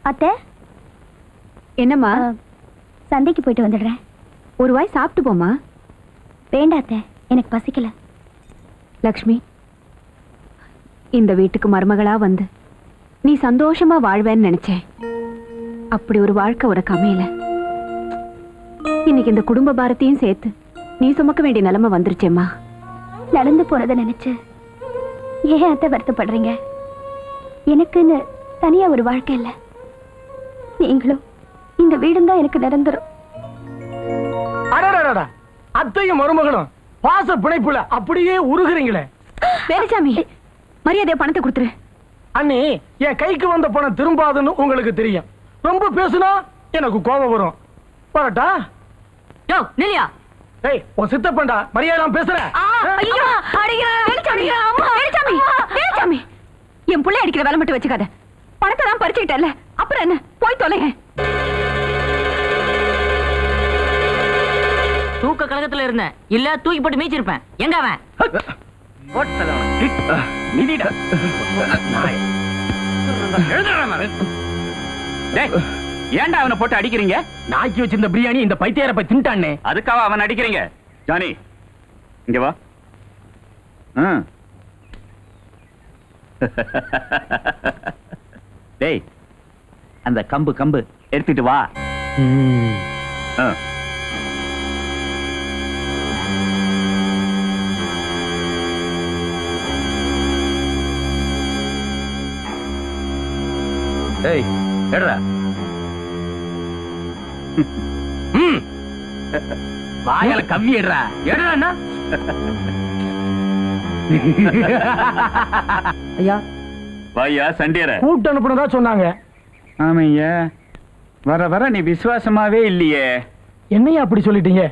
அத்தை. என்னம்மா? சந்தைக்கு போயிட்டு வந்துடுறேன். ஒரு வாய் சாப்பிட்டு போமா. வேண்டாம் அத்தை, எனக்கு பசிக்கல. லக்ஷ்மி, இந்த வீட்டுக்கு மருமகளா வந்து நீ சந்தோஷமா வாழ்வேன்னு நினைச்சேன். அப்படி ஒரு வாழ்க்கை உனக்கு அமையல. இன்னைக்கு இந்த குடும்ப பாரத்தையும் சேர்த்து நீ சுமக்க வேண்டிய நிலைமை வந்துருச்சேம்மா. நடந்து போனதை நினைச்சு ஏன் அத்தை வருத்தப்படுறீங்க? எனக்குன்னு தனியா ஒரு வாழ்க்கை இல்ல. நீங்களும் இந்த வீடும் தான் எனக்கு நிரந்தரம். அத்தையும் மருமகளும் பாச பிணைப்புல அப்படியே உருகுறீங்களே. வேலுசாமி, மரியாதையா பணத்தை கொடுத்துரு. அண்ணி, என் கைக்கு வந்த பணம் திரும்பாதுன்னு உங்களுக்கு தெரியும். ரொம்ப பேசுனா எனக்கு கோபம் வரும். வரட்டா? யோ நில்லியா. ஏய், உன் சித்தப்பண்டா, மரியாதை பேசுறேன். என் புள்ளை அடிக்கிற வேலை மட்டும் வச்சுக்காத. பணத்தை தான் பறிச்சுக்கிட்டல, அப்புறம் என்ன? போய் தொலைங்க. தூக்க கழகத்துல இருந்தேன், இல்ல தூக்கி போட்டு மீச்சிருப்பேன். எங்க அவன்? ஏன்டா அவனை போட்டு அடிக்கிறீங்க? நாக்கி வச்சிருந்த பிரியாணி இந்த பைத்தியார போய் தின்ட்டானே, அதுக்காக அவன் அடிக்கிறீங்க? ஜானி, இங்க வா. டேய், அந்த கம்பு எடுத்துட்டு வா. ஏய், எடுறா. வாயால கம்மி எடுறா. எடுறா. ஐயா, வாயா சண்டியர கூட்டு அனுப்புனதா சொன்னாங்க. ஆமையா, வர வர நீ விசுவாசமாவே இல்லையே. என்னையா அப்படி சொல்லிட்டீங்க?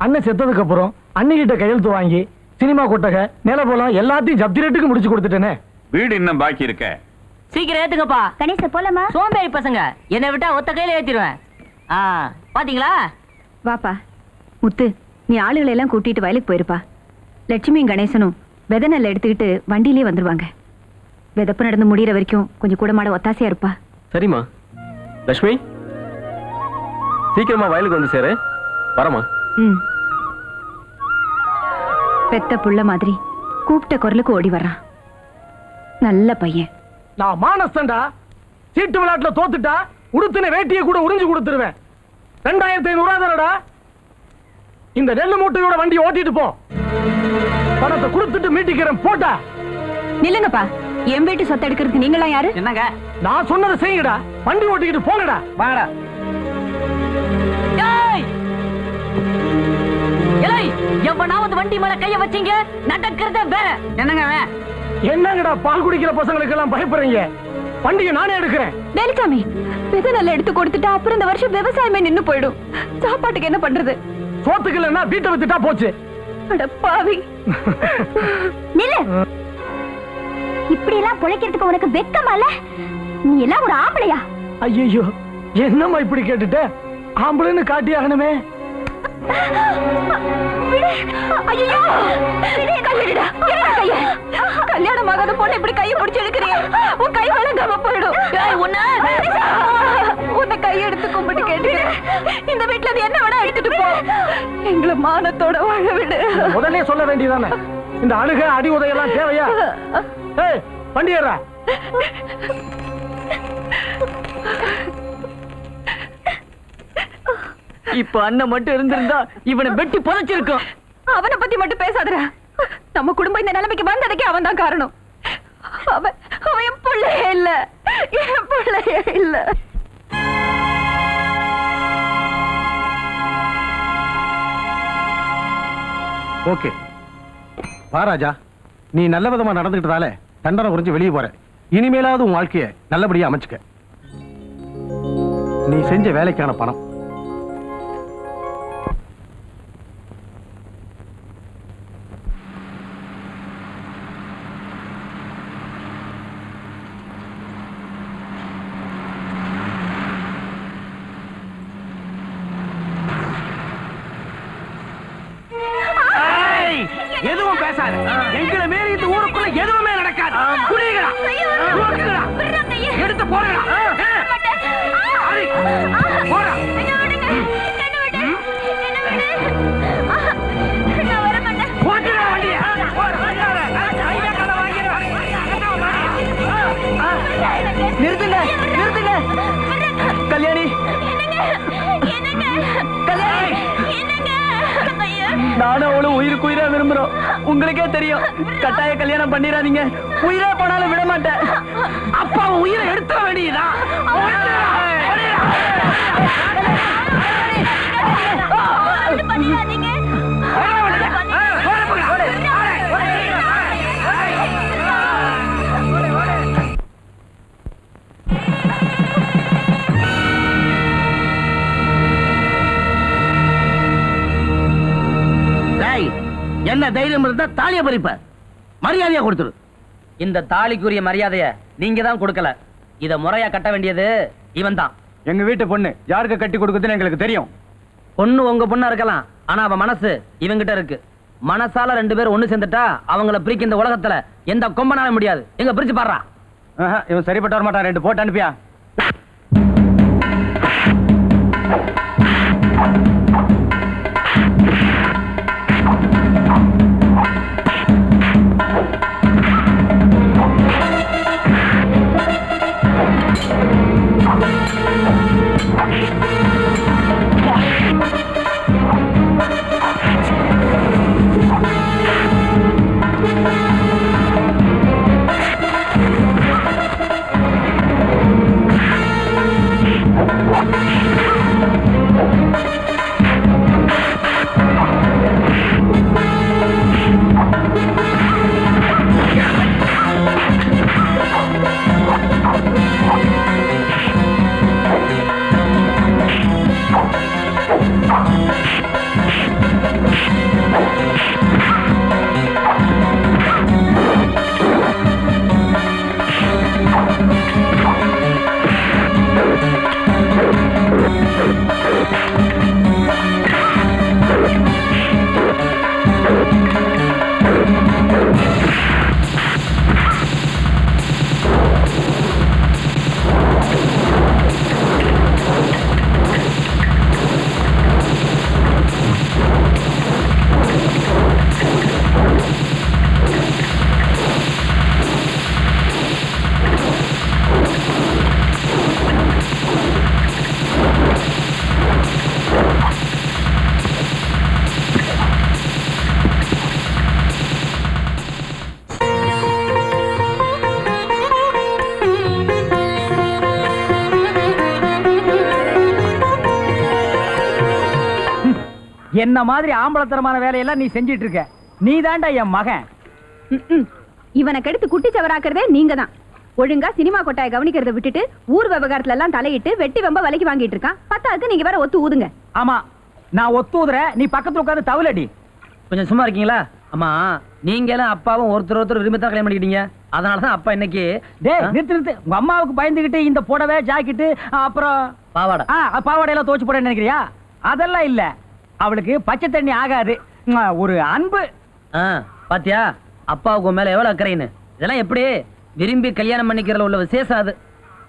அண்ணன் செத்ததுக்கு அப்புறம் அண்ணிகிட்ட கையெழுத்து வாங்கி சினிமா கொட்டகை, நிலபோலம் எல்லாத்தையும் ஜப்தி ரேட்டுக்கு முடிச்சு கொடுத்துட்டேனே. வீடு இன்னும் பாக்கி இருக்க. சீக்கிரம் ஏத்துங்கப்பா. கணேச போலாமா? சோம்பேறி பசங்க, என்னை விட்டா ஒத்த கையில ஏத்திடுவேன். பாத்தீங்களா? வாப்பா முத்து, நீ ஆளுகளை எல்லாம் கூட்டிட்டு வயலுக்கு போயிருப்பா. லட்சுமியும் கணேசனும் விதை நெல் எடுத்துக்கிட்டு வண்டியிலே வந்துருவாங்க. விதப்பு நடந்து முடிகிற வரைக்கும் கொஞ்சம் கூட மாட ஒத்தாசையா இருப்பா. சரிம்மா. லட்சுமி, சீக்கிரமா வயலுக்கு வந்து சேரு. வரமா. பெத்த புள்ள மாதிரி கூப்பிட்ட குரலுக்கு ஓடி வர்றான். நல்ல பையன். நான் மானஸ்தண்டா. சீட்டு விளையாட்டுல தோத்துட்டா உடுத்தின வேட்டியை கூட உறிஞ்சு கொடுத்துருவேன். 2500 தானடா. இந்த நெல்லு மூட்டையோட வண்டி ஓட்டிட்டு போ. பணத்தை கொடுத்துட்டு மீட்டிக்கிறேன். போட்டா நில்லுங்கப்பா. என் வீட்டு சொத்தை எடுக்கிறதுக்கு நீங்களா யாரு? என்னங்க? நான் சொன்னதை செய்யுங்கடா. வண்டி ஓட்டிக்கிட்டு போங்கடா. வாடா. எவனாவது வண்டி மேல கைய வச்சீங்க, நடக்கிறத வேற. என்னங்க? என்னங்கடா பால் குடிக்கிற பசங்களுக்கு எல்லாம் பயப்படுறீங்க? வண்டியை நானே எடுக்கிறேன். வேலுசாமி, விதை நெல் எடுத்து கொடுத்துட்டா அப்புறம் இந்த வருஷம் விவசாயமே நின்னு போயிடும். சாப்பாட்டுக்கு என்ன பண்றது? சோத்துக்கு இல்லைன்னா வீட்டை வித்துட்டா போச்சு. பாவி. நில்லு. இப்படி எல்லாம் பொழைக்கிறதுக்கு உனக்கு வெக்கமால? நீ எல்லாம் ஒரு ஆம்பளையா? ஐயோ, என்னம்மா இப்படி கேட்டுட்ட? ஆம்பளைன்னு காட்டி ஆகணுமே. கல்யாணம் ஆகாத பொண்ணு இப்படி கையை பிடிச்சு எடுக்கிறீங்க. உன் கை வழங்காம போயிடும். உன்னை கை எடுத்து கும்பிட்டு கேட்டுக்கிறேன். இந்த வீட்டுல என்ன வேணா எடுத்துட்டு போ. எங்களை மானத்தோட வாழ விடு. உடனே சொல்ல வேண்டியதானே? இந்த அழுக அடி உதையெல்லாம் தேவையா? வண்டி ஏறா. இப்ப அண்ணன் மட்டும் இருந்திருந்தா இவனை வெட்டி புதைச்சிருக்கும். அவனை பத்தி மட்டும் பேசாதடா. நம்ம குடும்பம் இந்த நிலைமைக்கு வந்ததுக்கே அவன் தான் காரணம். அவன் என் பிள்ளையே இல்ல. என் பிள்ளையே இல்ல. ஓகே பாராஜா, நீ நல்ல விதமா நடந்துகிட்டதால தண்டனை குறைஞ்சு வெளியே போற. இனிமேலாவது உன் வாழ்க்கைய நல்லபடியா அமைச்சுக்க. நீ செஞ்ச வேலைக்கான பணம். எதுவும் பேசாத. எங்களை மீறி இந்த ஊருக்குள்ள எதுவுமே நடக்காது. குடிங்களா, எடுத்து போறா. போடா. ஓட்டுடா வண்டியை. நிறுத்துங்க நிறுத்துங்க கல்யாணி கல்யாணி நானும் அவளும் உயிருக்கு உயிரா விரும்புறோம். உங்களுக்கே தெரியும், கட்டாய கல்யாணம் பண்ணிடாதீங்க. உயிரே போனாலும் விட மாட்டேன். அப்பா உயிரை எடுத்துட வேண்டியதா? என்ன தைரியம் இருந்தா தாலிய பறிப்ப, மரியாதையா கொடுத்துரு. இந்த தாலிக்குரிய மரியாதைய நீங்க தான் கொடுக்கல. இத முறையா கட்ட வேண்டியது இவன் தான். எங்க வீட்டு பொண்ணு யாருக்கு கட்டி கொடுக்குதுன்னு எங்களுக்கு தெரியும். பொண்ணு உங்க பொண்ணா இருக்கலாம், ஆனா அவ மனசு இவங்கிட்ட இருக்கு. மனசால 2 பேரும் ஒண்ணு சேர்ந்துட்டா அவங்கள பிரிக்க இந்த உலகத்துல எந்த கொம்பனால முடியாது. எங்க பிரிச்சு பாடுறா. இவன் சரிப்பட்டு வர மாட்டான். 2 போட்டு அனுப்பியா. என்ன மாதிரி ஆம்பளத்தரமான வேலையெல்லாம் நீ செஞ்சிட்டு இருக்க. நீ தாண்டா என் மகன். இவனை கெடுத்து குட்டி சவராக்குறதே நீங்க தான். ஒழுங்கா சினிமா கொட்டாயை கவனிக்கிறத விட்டுட்டு ஊர் விவகாரத்துல எல்லாம் தலையிட்டு வெட்டி வம்ப விலைக்கு வாங்கிட்டு இருக்கான். பத்தாதுக்கு நீங்க வேற ஒத்து ஊதுங்க. ஆமா, நான் ஒத்துதுற, நீ பக்கத்துல உட்கார்ந்து தவளடி. கொஞ்சம் சும்மா இருக்கீங்களா? அம்மா, நீங்க எல்லாம் அப்பாவும் ஒருத்தர் விரும்பி தான் கல்யாணம் பண்ணிக்கிட்டீங்க. அதனாலதான் அப்பா இன்னைக்கு நிறுத்து. உங்க அம்மாவுக்கு பயந்துகிட்டு இந்த புடவை ஜாக்கெட்டு அப்புறம் பாவாடை பாவாடையெல்லாம் தோச்சு போட நினைக்கிறியா? அதெல்லாம் இல்ல, அவளுக்கு பச்சை தண்ணி ஆகாது. ஒரு அன்பு. பாத்தியா அப்பாவுக்கு மேல எவ்வளவு அக்கறைன்னு. இதெல்லாம் எப்படி விரும்பி கல்யாணம் பண்ணிக்கிறதுல உள்ள விசேஷம் அது.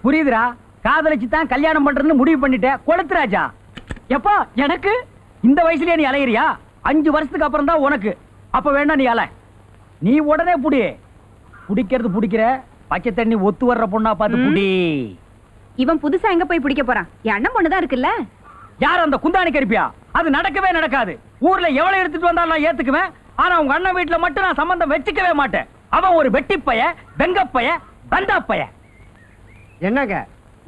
புரியுதுரா? காதலிச்சு தான் கல்யாணம் பண்றதுன்னு முடிவு பண்ணிட்ட. கொளுத்துராஜா, எப்பா எனக்கு இந்த வயசுலயே நீ அலையிறியா? 5 வருஷத்துக்கு அப்புறம் தான் உனக்கு. அப்ப வேணா நீ அலை. நீ உடனே புடி. புடிக்கிறது புடிக்கிற, பச்சை தண்ணி ஒத்து வர்ற பொண்ணா பார்த்து புடி. இவன் புதுசா எங்க போய் பிடிக்க போறான்? என் அண்ணன் பொண்ணுதான் இருக்குல்ல. யார் அந்த குந்தாணி கருப்பியா? அது நடக்கவே நடக்காது. ஊர்ல எவ்வளவு எடுத்துட்டு வந்தாலும் நான் ஏத்துக்குவேன். ஆனா உங்க அண்ணன் வீட்டுல மட்டும் நான் சம்பந்தம் வச்சுக்கவே மாட்டேன். அவன் ஒரு வெட்டிப்பைய, வெங்கப்பைய, பந்தாப்பைய. என்னங்க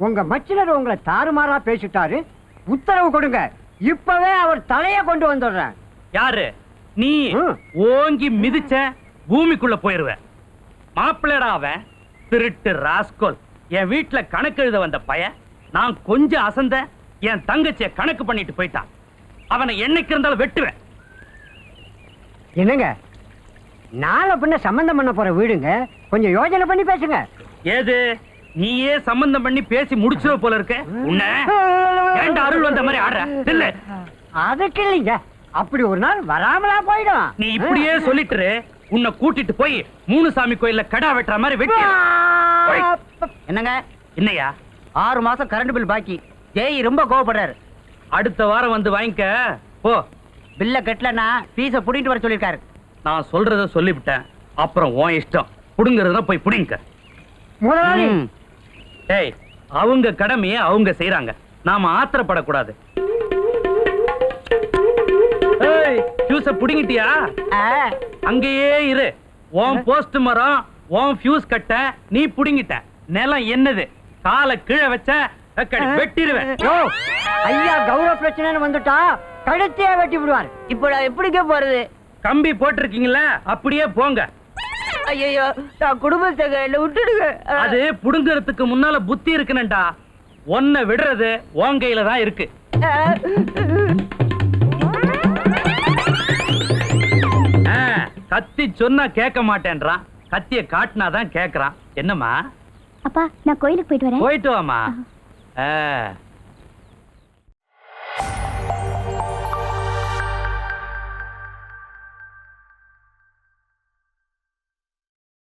உங்க மச்சினர் உங்களை தாறுமாறா பேசிட்டாரு. உத்தரவு கொடுங்க, இப்பவே அவர் தலைய கொண்டு வந்துடுறேன். யாரு நீ? ஓங்கி மிதிச்ச பூமிக்குள்ள போயிருவ. மாப்பிள்ளடா அவன், திருட்டு ராஸ்கோல். என் வீட்டுல கணக்கு எழுத வந்த பைய. நான் கொஞ்சம் அசந்த என் தங்கச்சிய கணக்கு பண்ணிட்டு போயிட்டான். அவனை என்னைக்கு இருந்தாலும் வெட்டுவேன். என்னங்க நாளை பின்ன சம்பந்தம் பண்ண போற வீடுங்க, கொஞ்சம் யோசனை பண்ணி பேசுங்க. ஏது நீயே சம்பந்தம் பண்ணி பேசி முடிச்சிட போல இருக்க. உன்னை ஏன்டா அருள் வந்த மாதிரி ஆடுற? இல்ல அதுக்கு இல்லைங்க, அப்படி ஒரு நாள் வராமலா போயிடும். நீ இப்படியே சொல்லிட்டு உன்னை கூட்டிட்டு போய் மூணுசாமி கோயில்ல கடா வெட்டுற மாதிரி வெட்டி. என்னங்க என்னையா 6 மாசம் கரண்ட் பில் பாக்கி. ஜெய் ரொம்ப கோவப்படுறாரு. அடுத்த வாரம் வந்து வாங்கிக்க போ. பில்ல கட்டலன்னா பீஸ புடிங்கிட்டு வர சொல்லிருக்காரு. நான் சொல்றத சொல்லிவிட்டேன். அப்புறம் உன் இஷ்டம். புடுங்கறதுனா போய் புடிங்க. முதலாளி டேய், அவங்க கடமையை அவங்க செய்றாங்க. நாம ஆத்திரப்படக்கூடாது. ஏய், ஃபியூஸ புடிங்கிட்டியா? அங்கேயே இரு. உன் போஸ்ட் மரம், உன் ஃபியூஸ் கட்ட நீ புடிங்கிட்ட. நிலம் என்னது? காலை கீழே வச்ச வெட்டிடுவேன். யோ, ஐயா கௌரவ பிரச்சனைன்னு வந்துட்டா கழுத்தையே வெட்டி விடுவார். இப்போ நான் எப்படிங்க போறது? கம்பி போட்டிருக்கீங்களா? அப்படியே போங்க. ஐயோ, நான் குடும்பத்தை விட்டுடுங்க. அது புடுங்கறதுக்கு முன்னால புத்தி இருக்கணும்டா. ஒன்ன விடுறது உன் கையில தான் இருக்கு. கத்தி சொன்னா கேட்க மாட்டேன்றான். கத்திய காட்டினாதான் கேக்குறான். என்னம்மா? அப்பா நான் கோயிலுக்கு போயிட்டு வரேன். போயிட்டு வாமா.